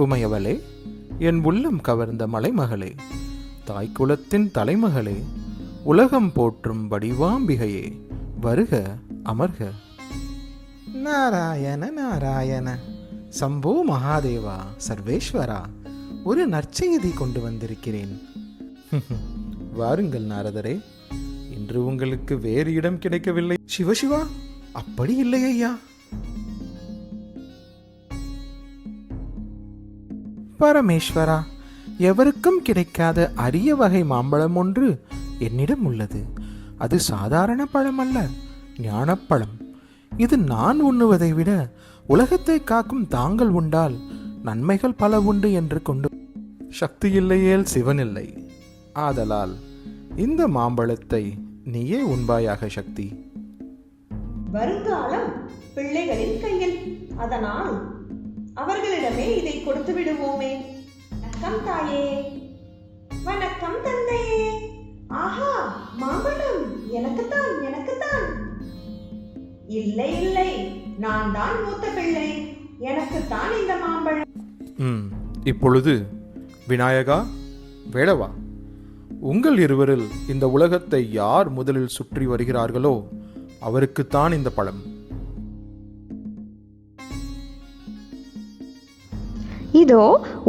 உமையவளே, என் உள்ளம் கவர்ந்த மலைமகளே, தாய்க்குலத்தின் தலைமகளே, உலகம் போற்றும் வடிவாம்பிகையே, வருக அமர்க. நாராயண நாராயண, சம்போ மகாதேவா, சர்வேஸ்வரா, ஒரு நற்செய்தி கொண்டு வந்திருக்கிறேன். வாருங்கள் நாரதரே, இன்று உங்களுக்கு வேறு இடம் கிடைக்கவில்லை. சிவசிவா, அப்படி இல்லை ஐயா. பரமேஸ்வரா, எவருக்கும் கிடைக்காத அரிய வகை மாம்பழம் ஒன்று என்னிடம் உள்ளது. அது சாதாரண பழம் அல்ல, ஞானப்பழம். இது நான் உண்ணுவதை விட உலகத்தை காக்கும் தாங்கள் உண்டால் நன்மைகள் பல உண்டு என்று கொண்டு. சக்தி இல்லையேல் சிவன் இல்லை. ஆதலால் இந்த மாம்பழத்தை நீயே உண்பாயாக சக்தி. வருங்காலம் பிள்ளைகளின் கையில், அதனால் அவர்களிடமே இதை கொடுத்து விடுவோமே. வணக்கம் தாயே. வணக்கம் தந்தையே. ஆஹா, மாம்பழம் எனக்குத்தான், எனக்குத்தான். இல்லை இல்லை, நான் தான் மூத்த பிள்ளை, எனக்குத்தான் இந்த மாம்பழம். இப்பொழுது விநாயகா, வேளவா, உங்கள் இருவரில் இந்த உலகத்தை யார் முதலில் சுற்றி வருகிறார்களோ அவருக்குத்தான் இந்த பழம். இதோ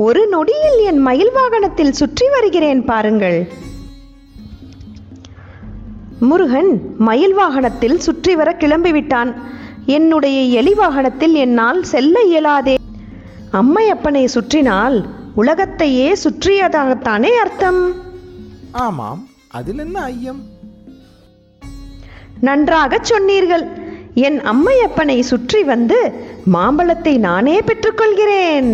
ஒரு நொடியில் என் மயில் வாகனத்தில் சுற்றி வருகிறேன் பாருங்கள். முருகன் மயில் வாகனத்தில் சுற்றி வர கிளம்பிவிட்டான். என்னுடைய எலி வாகனத்தில் என்னால் செல்ல இயலாதே. அம்மையப்பனை சுற்றினால் உலகத்தையே சுற்றியதாகத்தானே அர்த்தம். ஆமாம், அதில் என்ன ஐயம்? நன்றாக சொன்னீர்கள். என் அம்மையப்பனை சுற்றி வந்து மாம்பழத்தை நானே பெற்றுக்கொள்கிறேன்.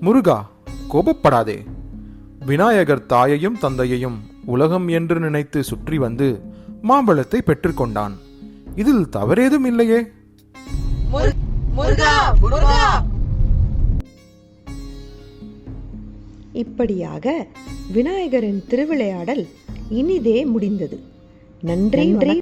முருகா, கோபப்படாதே. விநாயகர் தாயையும் தந்தையையும் உலகம் என்று நினைத்து சுற்றி வந்து மாம்பழத்தை பெற்றுக்கொண்டான். இதில் தவறேதும் இல்லையே. இப்படியாக விநாயகரின் திருவிளையாடல் இனிதே முடிந்தது. நன்றி.